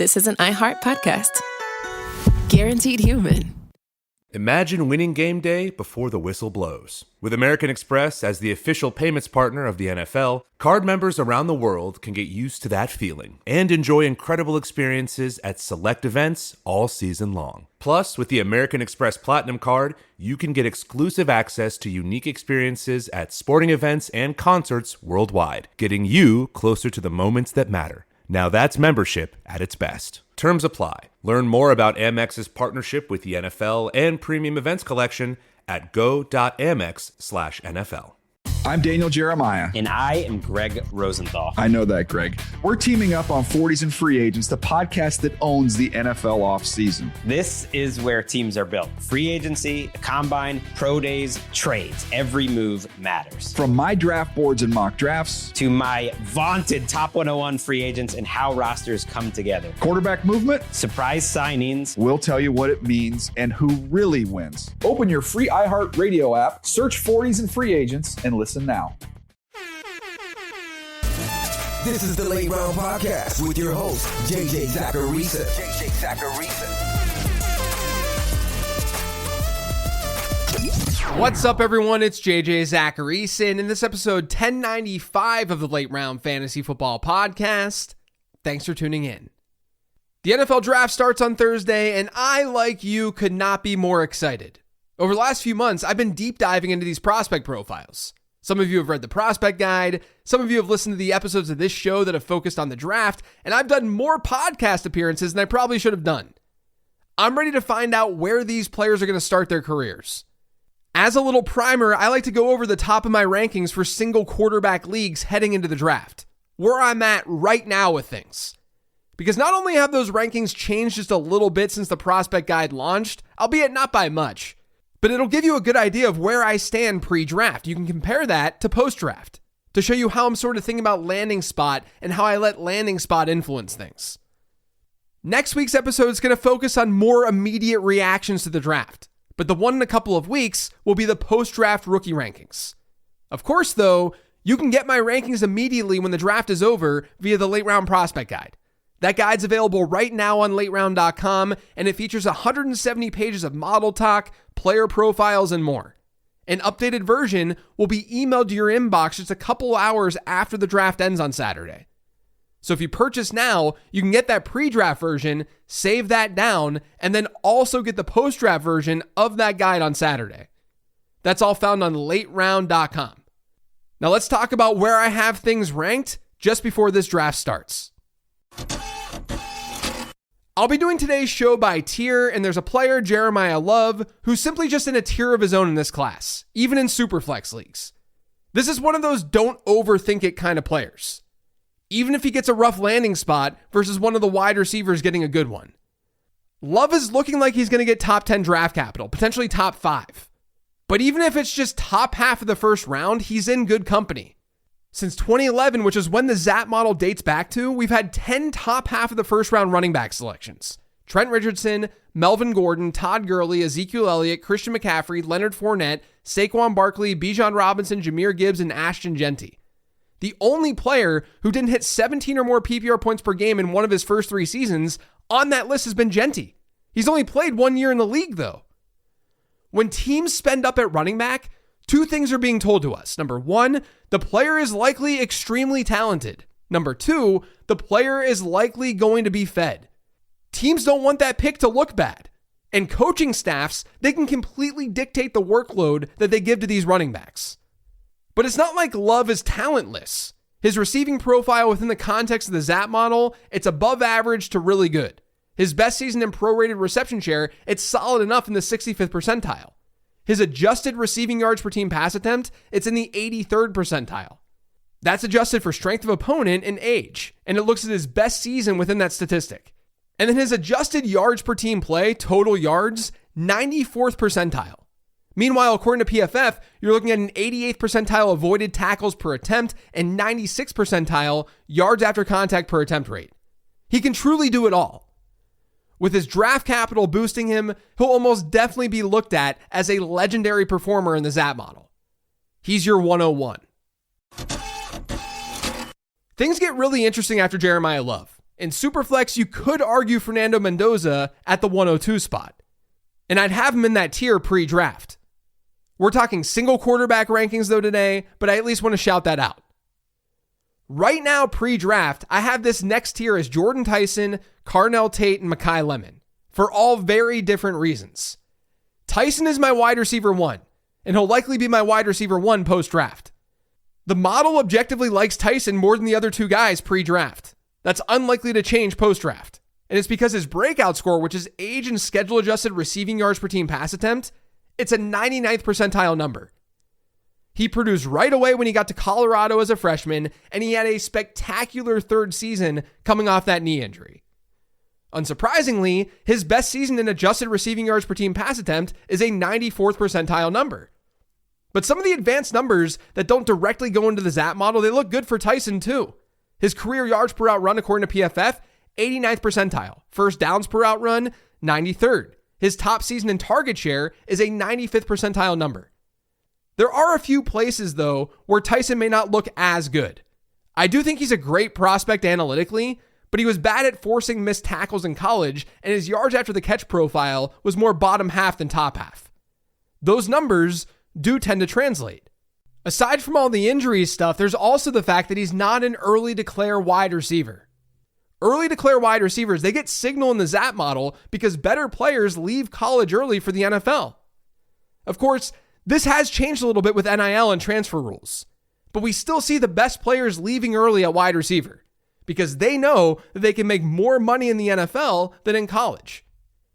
this is an iHeart podcast. Guaranteed human. Imagine winning game day before the whistle blows. With American Express as the official payments partner of the NFL, card members around the world can get used to that feeling and enjoy incredible experiences at select events all season long. Plus, with the American Express Platinum Card, you can get exclusive access to unique experiences at sporting events and concerts worldwide, getting you closer to the moments that matter. Now that's membership at its best. Terms apply. Learn more about Amex's partnership with the NFL and premium events collection at go.amex/NFL. I'm Daniel Jeremiah. And I am Greg Rosenthal. I know that, Greg. We're teaming up on 40s and Free Agents, the podcast that owns the NFL offseason. This is where teams are built. Free agency, the combine, pro days, trades. Every move matters. From my draft boards and mock drafts to my vaunted top 101 free agents and how rosters come together. Quarterback movement. Surprise signings. We'll tell you what it means and who really wins. Open your free iHeart Radio app, search 40s and Free Agents, and listen now. This is the Late Round Podcast with your host, JJ Zacharisa. What's up, everyone? It's JJ Zacharisa, and in this episode 1095 of the Late Round Fantasy Football Podcast, thanks for tuning in. The NFL Draft starts on Thursday, and I, like you, could not be more excited. Over the last few months, I've been deep diving into these prospect profiles. Some of you have read the prospect guide, some of you have listened to the episodes of this show that have focused on the draft, and I've done more podcast appearances than I probably should have done. I'm ready to find out where these players are going to start their careers. As a little primer, I like to go over the top of my rankings for single quarterback leagues heading into the draft, where I'm at right now with things. Because not only have those rankings changed just a little bit since the prospect guide launched, albeit not by much, but it'll give you a good idea of where I stand pre-draft. You can compare that to post-draft to show you how I'm sort of thinking about landing spot and how I let landing spot influence things. Next week's episode is going to focus on more immediate reactions to the draft, but the one in a couple of weeks will be the post-draft rookie rankings. Of course, though, you can get my rankings immediately when the draft is over via the Late Round Prospect Guide. That guide's available right now on lateround.com, and it features 170 pages of model talk, player profiles, and more. An updated version will be emailed to your inbox just a couple hours after the draft ends on Saturday. So if you purchase now, you can get that pre-draft version, save that down, and then also get the post-draft version of that guide on Saturday. That's all found on lateround.com. Now let's talk about where I have things ranked just before this draft starts. I'll be doing today's show by tier, and there's a player, Jeremiah Love, who's simply just in a tier of his own in this class, even in Superflex leagues. This is one of those don't overthink it kind of players, even if he gets a rough landing spot versus one of the wide receivers getting a good one. Love is looking like he's going to get top 10 draft capital, potentially top 5. But even if it's just top half of the first round, he's in good company. Since 2011, which is when the ZAP model dates back to, we've had 10 top half of the first round running back selections. Trent Richardson, Melvin Gordon, Todd Gurley, Ezekiel Elliott, Christian McCaffrey, Leonard Fournette, Saquon Barkley, Bijan Robinson, Jahmyr Gibbs, and Ashton Genty. The only player who didn't hit 17 or more PPR points per game in one of his first 3 seasons on that list has been Genty. He's only played 1 year in the league, though. When teams spend up at running back, 2 things are being told to us. Number 1, the player is likely extremely talented. Number 2, the player is likely going to be fed. Teams don't want that pick to look bad. And coaching staffs, they can completely dictate the workload that they give to these running backs. But it's not like Love is talentless. His receiving profile within the context of the ZAP model, it's above average to really good. His best season in prorated reception share, it's solid enough in the 65th percentile. His adjusted receiving yards per team pass attempt, it's in the 83rd percentile. That's adjusted for strength of opponent and age, and it looks at his best season within that statistic. And then his adjusted yards per team play, total yards, 94th percentile. Meanwhile, according to PFF, you're looking at an 88th percentile avoided tackles per attempt and 96th percentile yards after contact per attempt rate. He can truly do it all. With his draft capital boosting him, he'll almost definitely be looked at as a legendary performer in the ZAP model. He's your 101. Things get really interesting after Jeremiah Love. In Superflex, you could argue Fernando Mendoza at the 102 spot. And I'd have him in that tier pre-draft. We're talking single quarterback rankings though today, but I at least want to shout that out. Right now, pre-draft, I have this next tier as Jordan Tyson, Carnell Tate, and Mekhi Lemon, for all very different reasons. Tyson is my wide receiver 1, and he'll likely be my wide receiver 1 post-draft. The model objectively likes Tyson more than the other two guys pre-draft. That's unlikely to change post-draft. And it's because his breakout score, which is age and schedule-adjusted receiving yards per team pass attempt, it's a 99th percentile number. He produced right away when he got to Colorado as a freshman, and he had a spectacular third season coming off that knee injury. Unsurprisingly, his best season in adjusted receiving yards per team pass attempt is a 94th percentile number. But some of the advanced numbers that don't directly go into the ZAP model, they look good for Tyson too. His career yards per out run, according to PFF, 89th percentile. First downs per out run, 93rd. His top season in target share is a 95th percentile number. There are a few places, though, where Tyson may not look as good. I do think he's a great prospect analytically, but he was bad at forcing missed tackles in college, and his yards after the catch profile was more bottom half than top half. Those numbers do tend to translate. Aside from all the injury stuff, there's also the fact that he's not an early declare wide receiver. Early declare wide receivers, they get signal in the ZAP model because better players leave college early for the NFL. Of course, this has changed a little bit with NIL and transfer rules, but we still see the best players leaving early at wide receiver because they know that they can make more money in the NFL than in college.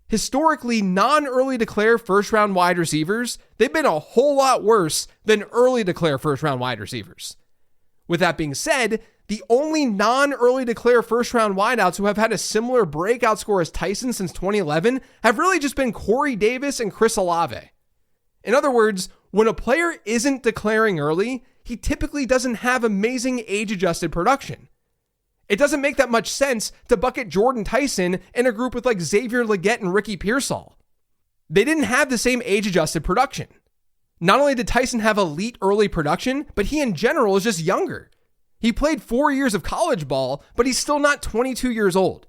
Historically, non-early declare first-round wide receivers, they've been a whole lot worse than early declare first-round wide receivers. With that being said, the only non-early declare first-round wideouts who have had a similar breakout score as Tyson since 2011 have really just been Corey Davis and Chris Olave. In other words, when a player isn't declaring early, he typically doesn't have amazing age-adjusted production. It doesn't make that much sense to bucket Jordan Tyson in a group with like Xavier Legette and Ricky Pearsall. They didn't have the same age-adjusted production. Not only did Tyson have elite early production, but he in general is just younger. He played 4 years of college ball, but he's still not 22 years old.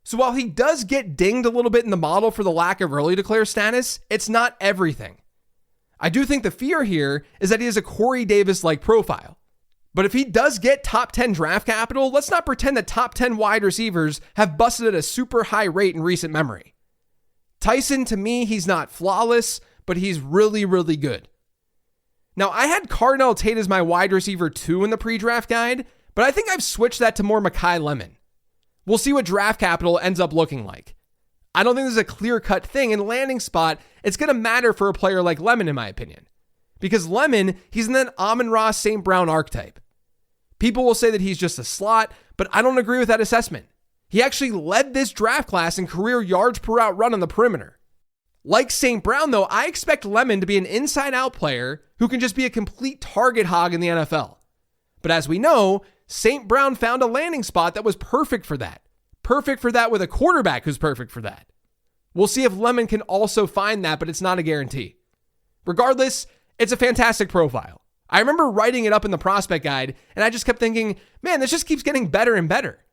So while he does get dinged a little bit in the model for the lack of early declare status, it's not everything. I do think the fear here is that he has a Corey Davis-like profile. But if he does get top 10 draft capital, let's not pretend that top 10 wide receivers have busted at a super high rate in recent memory. Tyson, to me, he's not flawless, but he's really, really good. Now, I had Carnell Tate as my wide receiver 2 in the pre-draft guide, but I think I've switched that to more Mekhi Lemon. We'll see what draft capital ends up looking like. I don't think there's a clear-cut thing in landing spot. It's going to matter for a player like Lemon, in my opinion. Because Lemon, he's in that Amon-Ra St. Brown archetype. People will say that he's just a slot, but I don't agree with that assessment. He actually led this draft class in career yards per out run on the perimeter. Like St. Brown, though, I expect Lemon to be an inside-out player who can just be a complete target hog in the NFL. But as we know, St. Brown found a landing spot that was perfect for that. Perfect for that with a quarterback who's perfect for that. We'll see if Lemon can also find that, but it's not a guarantee. Regardless, it's a fantastic profile. I remember writing it up in the prospect guide, and I just kept thinking, man, this just keeps getting better and better.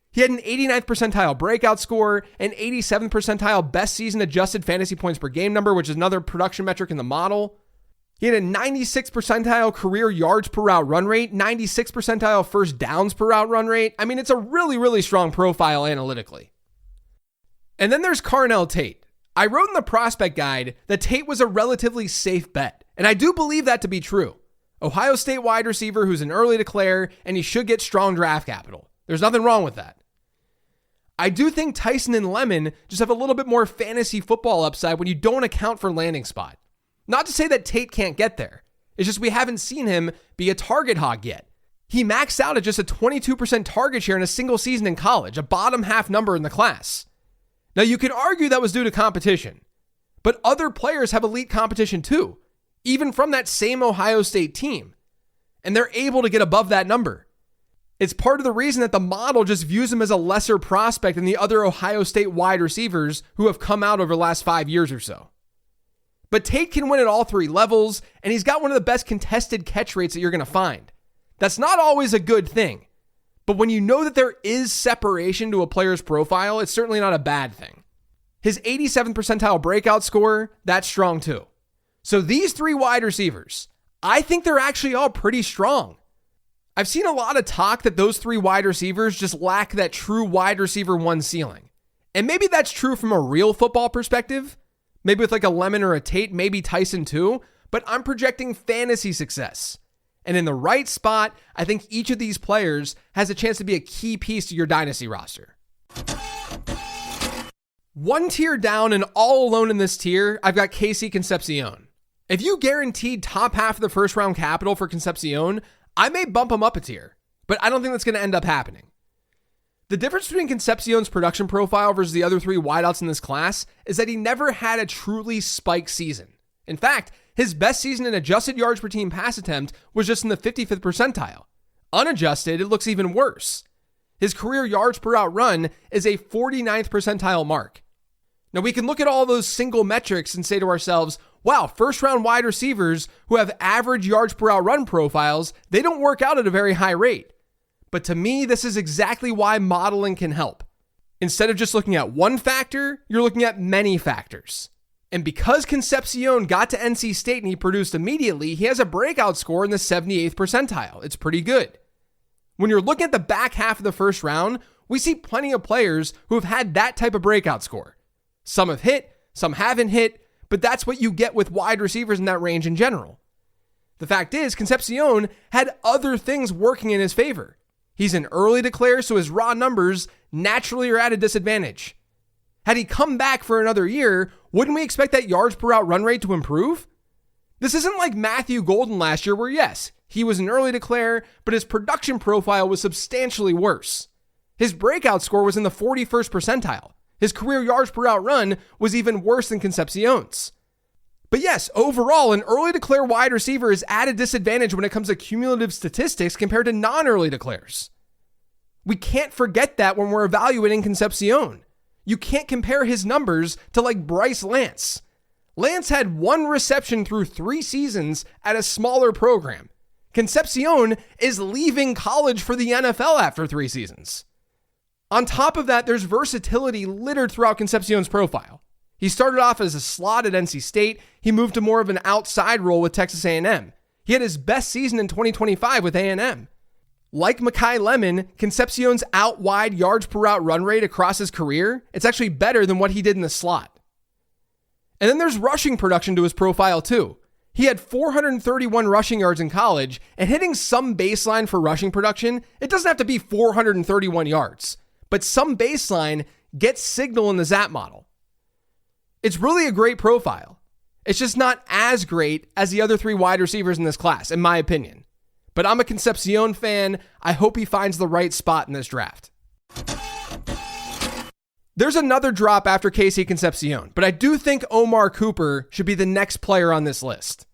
He had an 89th percentile breakout score, an 87th percentile best season adjusted fantasy points per game number, which is another production metric in the model. He had a 96th percentile career yards per route run rate, 96th percentile first downs per route run rate. I mean, it's a really, really strong profile analytically. And then there's Carnell Tate. I wrote in the prospect guide that Tate was a relatively safe bet, and I do believe that to be true. Ohio State wide receiver who's an early declare, and he should get strong draft capital. There's nothing wrong with that. I do think Tyson and Lemon just have a little bit more fantasy football upside when you don't account for landing spot. Not to say that Tate can't get there. It's just we haven't seen him be a target hog yet. He maxed out at just a 22% target share in a single season in college, a bottom half number in the class. Now you could argue that was due to competition, but other players have elite competition too, even from that same Ohio State team, and they're able to get above that number. It's part of the reason that the model just views him as a lesser prospect than the other Ohio State wide receivers who have come out over the last 5 years or so. But Tate can win at all three levels, and he's got one of the best contested catch rates that you're going to find. That's not always a good thing, But when you know that there is separation to a player's profile, it's certainly not a bad thing. His 87th percentile breakout score, that's strong too. So these 3 wide receivers, I think they're actually all pretty strong. I've seen a lot of talk that those 3 wide receivers just lack that true wide receiver 1 ceiling. And maybe that's true from a real football perspective. Maybe with like a Lemon or a Tate, maybe Tyson too. But I'm projecting fantasy success. And in the right spot, I think each of these players has a chance to be a key piece to your dynasty roster. One tier down and all alone in this tier, I've got Casey Concepcion. If you guaranteed top half of the first round capital for Concepcion, I may bump him up a tier, but I don't think that's going to end up happening. The difference between Concepcion's production profile versus the other 3 wideouts in this class is that he never had a truly spike season. In fact, his best season in adjusted yards per team pass attempt was just in the 55th percentile. Unadjusted, it looks even worse. His career yards per out run is a 49th percentile mark. Now we can look at all those single metrics and say to ourselves, wow, first round wide receivers who have average yards per out run profiles, they don't work out at a very high rate. But to me, this is exactly why modeling can help. Instead of just looking at one factor, you're looking at many factors. And because Concepcion got to NC State and he produced immediately, he has a breakout score in the 78th percentile. It's pretty good. When you're looking at the back half of the first round, we see plenty of players who have had that type of breakout score. Some have hit, some haven't hit, but that's what you get with wide receivers in that range in general. The fact is, Concepcion had other things working in his favor. He's an early declare, so his raw numbers naturally are at a disadvantage. Had he come back for another year, wouldn't we expect that yards per out run rate to improve? This isn't like Matthew Golden last year where yes, he was an early declare, but his production profile was substantially worse. His breakout score was in the 41st percentile. His career yards per out run was even worse than Concepcion's. But yes, overall, an early declare wide receiver is at a disadvantage when it comes to cumulative statistics compared to non-early declares. We can't forget that when we're evaluating Concepcion. You can't compare his numbers to like Bryce Lance. Lance had 1 reception through 3 seasons at a smaller program. Concepcion is leaving college for the NFL after 3 seasons. On top of that, there's versatility littered throughout Concepcion's profile. He started off as a slot at NC State. He moved to more of an outside role with Texas A&M. He had his best season in 2025 with A&M. Like Mekhi Lemon, Concepcion's out wide yards per route run rate across his career, it's actually better than what he did in the slot. And then there's rushing production to his profile too. He had 431 rushing yards in college, and hitting some baseline for rushing production, it doesn't have to be 431 yards, but some baseline gets signal in the ZAP model. It's really a great profile. It's just not as great as the other 3 wide receivers in this class, in my opinion. But I'm a Concepcion fan. I hope he finds the right spot in this draft. There's another drop after Casey Concepcion, but I do think Omar Cooper should be the next player on this list.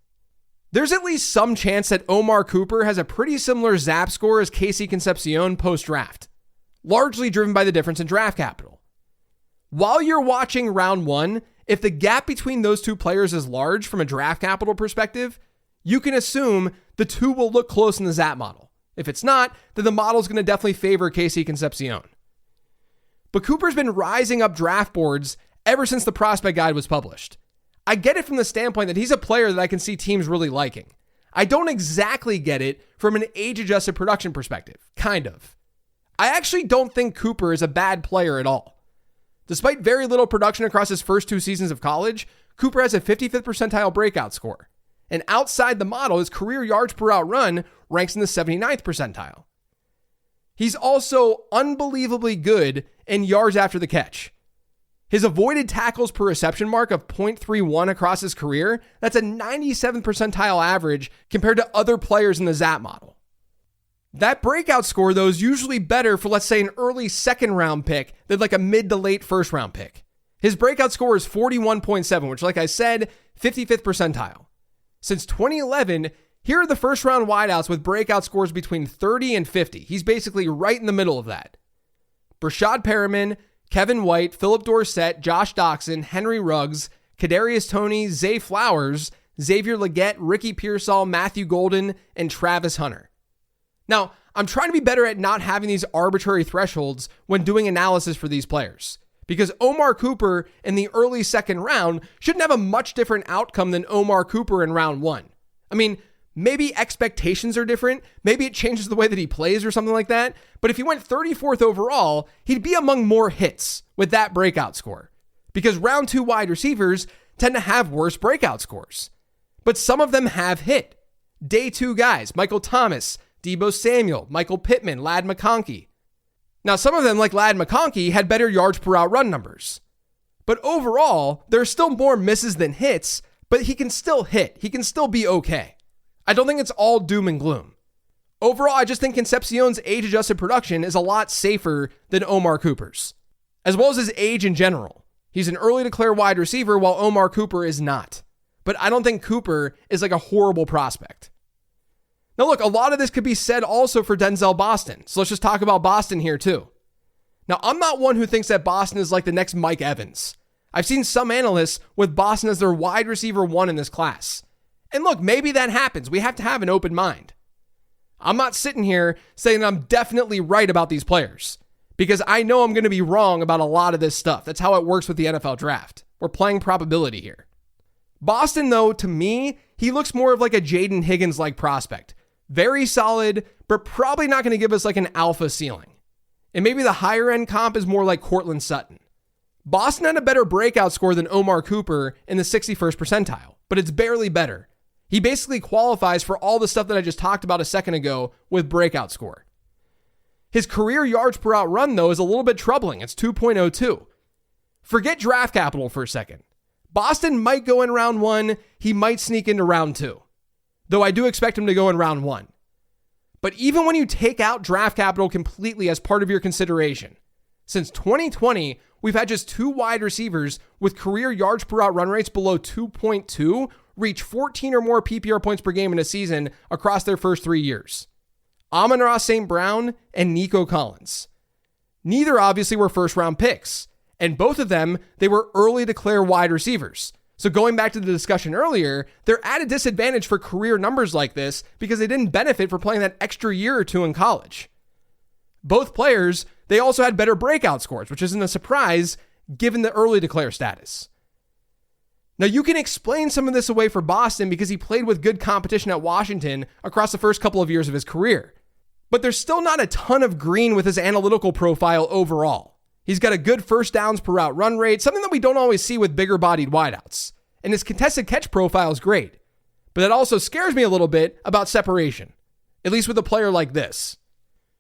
There's at least some chance that Omar Cooper has a pretty similar ZAP score as Casey Concepcion post-draft, largely driven by the difference in draft capital. While you're watching round 1, if the gap between those 2 players is large from a draft capital perspective, you can assume the 2 will look close in the ZAP model. If it's not, then the model is going to definitely favor Casey Concepcion. But Cooper's been rising up draft boards ever since the prospect guide was published. I get it from the standpoint that he's a player that I can see teams really liking. I don't exactly get it from an age-adjusted production perspective. Kind of. I actually don't think Cooper is a bad player at all. Despite very little production across his first 2 seasons of college, Cooper has a 55th percentile breakout score. And outside the model, his career yards per out run ranks in the 79th percentile. He's also unbelievably good in yards after the catch. His avoided tackles per reception mark of 0.31 across his career, that's a 97th percentile average compared to other players in the ZAP model. That breakout score, though, is usually better for, let's say, an early second round pick than like a mid to late first round pick. His breakout score is 41.7, which, like I said, 55th percentile. Since 2011, here are the first round wideouts with breakout scores between 30 and 50. He's basically right in the middle of that. Brashad Perriman, Kevin White, Philip Dorsett, Josh Doxson, Henry Ruggs, Kadarius Toney, Zay Flowers, Xavier Legette, Ricky Pearsall, Matthew Golden, and Travis Hunter. Now, I'm trying to be better at not having these arbitrary thresholds when doing analysis for these players. Because Omar Cooper in the early second round shouldn't have a much different outcome than Omar Cooper in round 1. I mean, maybe expectations are different. Maybe it changes the way that he plays or something like that. But if he went 34th overall, he'd be among more hits with that breakout score. Because round 2 wide receivers tend to have worse breakout scores. But some of them have hit. Day 2 guys, Michael Thomas, Deebo Samuel, Michael Pittman, Ladd McConkey. Now, some of them, like Ladd McConkey, had better yards per out run numbers. But overall, there are still more misses than hits, but he can still hit. He can still be okay. I don't think it's all doom and gloom. Overall, I just think Concepcion's age-adjusted production is a lot safer than Omar Cooper's, as well as his age in general. He's an early declare wide receiver while Omar Cooper is not. But I don't think Cooper is like a horrible prospect. Now look, a lot of this could be said also for Denzel Boston. So let's just talk about Boston here too. Now, I'm not one who thinks that Boston is like the next Mike Evans. I've seen some analysts with Boston as their wide receiver 1 in this class. And look, maybe that happens. We have to have an open mind. I'm not sitting here saying that I'm definitely right about these players, because I know I'm going to be wrong about a lot of this stuff. That's how it works with the NFL draft. We're playing probability here. Boston, though, to me, he looks more of like a Jaden Higgins-like prospect. Very solid, but probably not going to give us like an alpha ceiling. And maybe the higher end comp is more like Cortland Sutton. Boston had a better breakout score than Omar Cooper in the 61st percentile, but it's barely better. He basically qualifies for all the stuff that I just talked about a second ago with breakout score. His career yards per out run, though, is a little bit troubling. It's 2.02. Forget draft capital for a second. Boston might go in round 1. He might sneak into round 2. Though I do expect him to go in round 1. But even when you take out draft capital completely as part of your consideration, since 2020, we've had just 2 wide receivers with career yards per out run rates below 2.2 reach 14 or more PPR points per game in a season across their first 3 years. Amon-Ra St. Brown and Nico Collins. Neither obviously were first round picks, and both of them, they were early declare wide receivers. So going back to the discussion earlier, they're at a disadvantage for career numbers like this because they didn't benefit for playing that extra year or 2 in college. Both players, they also had better breakout scores, which isn't a surprise given the early declare status. Now you can explain some of this away for Boston because he played with good competition at Washington across the first couple of years of his career. But there's still not a ton of green with his analytical profile overall. He's got a good first downs per route run rate, something that we don't always see with bigger bodied wideouts. And his contested catch profile is great. But that also scares me a little bit about separation, at least with a player like this.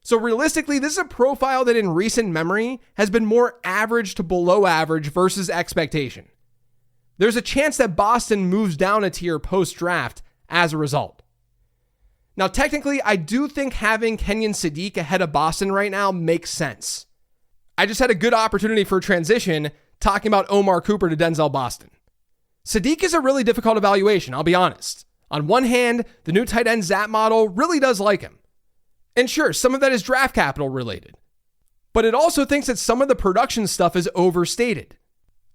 So realistically, this is a profile that in recent memory has been more average to below average versus expectation. There's a chance that Boston moves down a tier post-draft as a result. Now, technically, I do think having Kenyon Sadiq ahead of Boston right now makes sense. I just had a good opportunity for a transition talking about Omar Cooper to Denzel Boston. Sadiq is a really difficult evaluation, I'll be honest. On one hand, the new tight end Zap model really does like him. And sure, some of that is draft capital related. But it also thinks that some of the production stuff is overstated.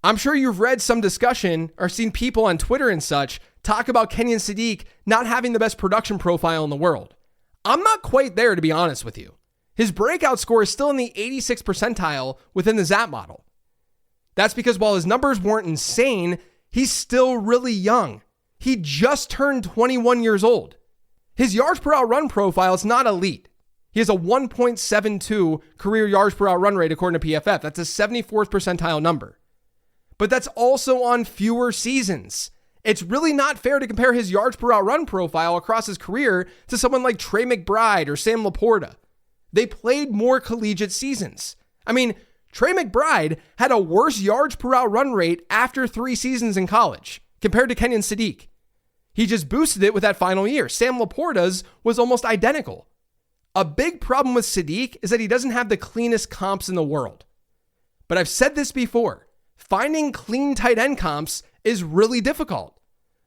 I'm sure you've read some discussion or seen people on Twitter and such talk about Kenyon Sadiq not having the best production profile in the world. I'm not quite there, to be honest with you. His breakout score is still in the 86th percentile within the Zap model. That's because while his numbers weren't insane, he's still really young. He just turned 21 years old. His yards per out run profile is not elite. He has a 1.72 career yards per out run rate according to PFF. That's a 74th percentile number. But that's also on fewer seasons. It's really not fair to compare his yards per out run profile across his career to someone like Trey McBride or Sam Laporta. They played more collegiate seasons. I mean, Trey McBride had a worse yards per out run rate after 3 seasons in college compared to Kenyon Sadiq. He just boosted it with that final year. Sam Laporta's was almost identical. A big problem with Sadiq is that he doesn't have the cleanest comps in the world. But I've said this before. Finding clean tight end comps is really difficult.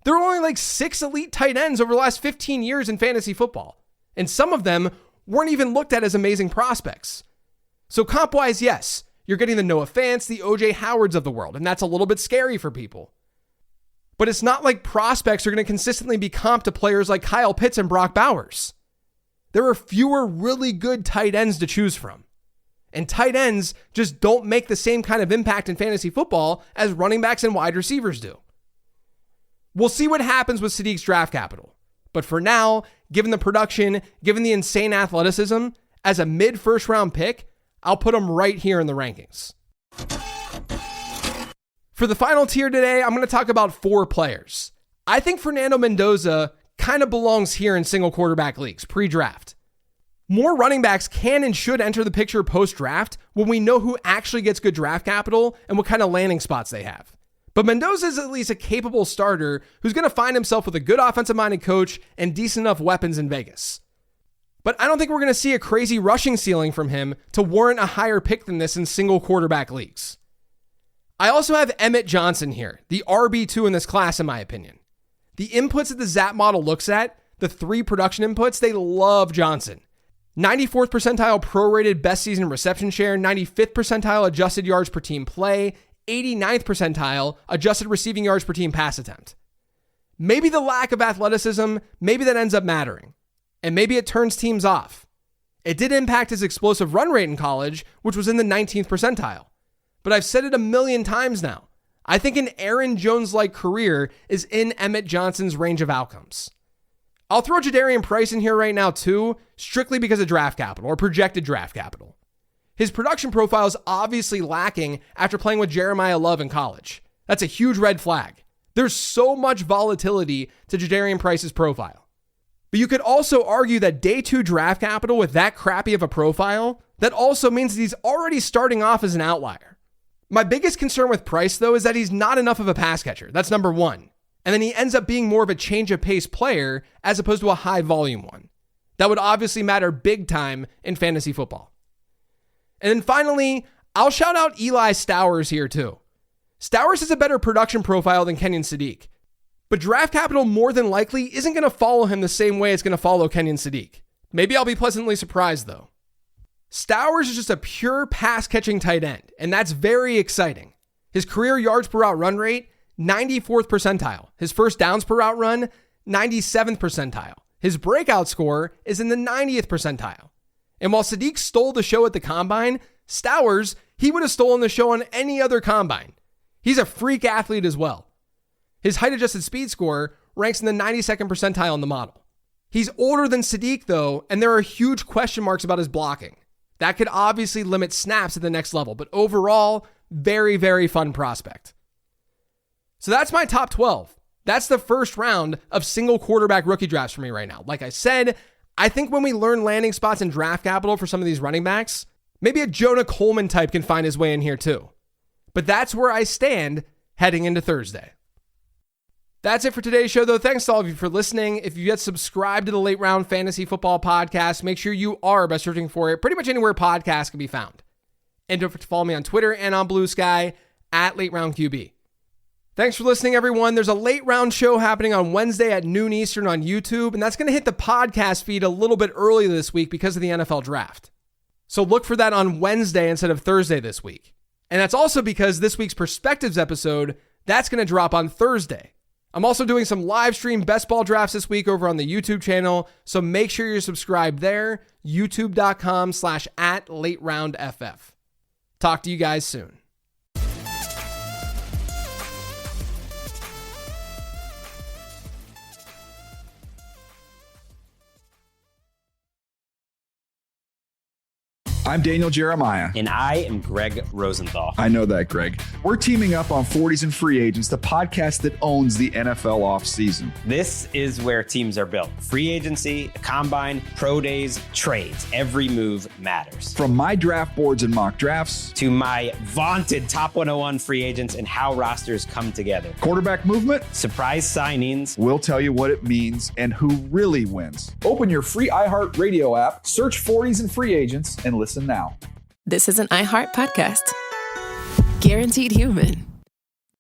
There are only like 6 elite tight ends over the last 15 years in fantasy football. And some of them weren't even looked at as amazing prospects. So comp-wise, yes, you're getting the Noah Fants, the O.J. Howards of the world, and that's a little bit scary for people. But it's not like prospects are going to consistently be comped to players like Kyle Pitts and Brock Bowers. there are fewer really good tight ends to choose from. And tight ends just don't make the same kind of impact in fantasy football as running backs and wide receivers do. We'll see what happens with Sadiq's draft capital. But for now, given the production, given the insane athleticism, as a mid-first round pick, I'll put him right here in the rankings. For the final tier today, I'm going to talk about 4 players. I think Fernando Mendoza kind of belongs here in single quarterback leagues, pre-draft. More running backs can and should enter the picture post-draft when we know who actually gets good draft capital and what kind of landing spots they have. But Mendoza is at least a capable starter who's going to find himself with a good offensive-minded coach and decent enough weapons in Vegas. But I don't think we're going to see a crazy rushing ceiling from him to warrant a higher pick than this in single quarterback leagues. I also have Emmett Johnson here, the RB2 in this class in my opinion. The inputs that the ZAP model looks at, the 3 production inputs, they love Johnson. 94th percentile prorated best season reception share, 95th percentile adjusted yards per team play, 89th percentile adjusted receiving yards per team pass attempt. Maybe the lack of athleticism, maybe that ends up mattering. And maybe it turns teams off. It did impact his explosive run rate in college, which was in the 19th percentile. But I've said it a million times now. I think an Aaron Jones-like career is in Emmett Johnson's range of outcomes. I'll throw Jadarian Price in here right now too, strictly because of draft capital or projected draft capital. His production profile is obviously lacking after playing with Jeremiah Love in college. That's a huge red flag. There's so much volatility to Jadarian Price's profile. But you could also argue that day 2 draft capital with that crappy of a profile, that also means that he's already starting off as an outlier. My biggest concern with Price, though, is that he's not enough of a pass catcher. That's number 1. And then he ends up being more of a change of pace player as opposed to a high volume one. That would obviously matter big time in fantasy football. And then finally, I'll shout out Eli Stowers here too. Stowers has a better production profile than Kenyon Sadiq, but draft capital more than likely isn't going to follow him the same way it's going to follow Kenyon Sadiq. Maybe I'll be pleasantly surprised though. Stowers is just a pure pass catching tight end, and that's very exciting. His career yards per route run rate, 94th percentile. His first downs per route run, 97th percentile. His breakout score is in the 90th percentile. And while Sadiq stole the show at the combine, Stowers, he would have stolen the show on any other combine. He's a freak athlete as well. His height adjusted speed score ranks in the 92nd percentile in the model. He's older than Sadiq though, and there are huge question marks about his blocking. That could obviously limit snaps at the next level, but overall, very, very fun prospect. So that's my top 12. That's the first round of single quarterback rookie drafts for me right now. Like I said, I think when we learn landing spots and draft capital for some of these running backs, maybe a Jonah Coleman type can find his way in here too. But that's where I stand heading into Thursday. That's it for today's show, though. Thanks to all of you for listening. If you yet subscribed to the Late Round Fantasy Football Podcast, make sure you are by searching for it pretty much anywhere podcasts can be found. And don't forget to follow me on Twitter and on Blue Sky at Late Round QB. Thanks for listening, everyone. There's a late round show happening on Wednesday at noon Eastern on YouTube, and that's going to hit the podcast feed a little bit early this week because of the NFL draft. So look for that on Wednesday instead of Thursday this week. And that's also because this week's Perspectives episode, that's going to drop on Thursday. I'm also doing some live stream best ball drafts this week over on the YouTube channel, so make sure you're subscribed there, youtube.com/@LateRoundFF. Talk to you guys soon. I'm Daniel Jeremiah. And I am Greg Rosenthal. I know that, Greg. We're teaming up on 40s and Free Agents, the podcast that owns the NFL offseason. This is where teams are built. Free agency, the combine, pro days, trades. Every move matters. From my draft boards and mock drafts to my vaunted top 101 free agents and how rosters come together. Quarterback movement, surprise signings. We'll tell you what it means and who really wins. Open your free iHeart Radio app, search 40s and Free Agents, and listen now. This is an iHeart podcast. Guaranteed human.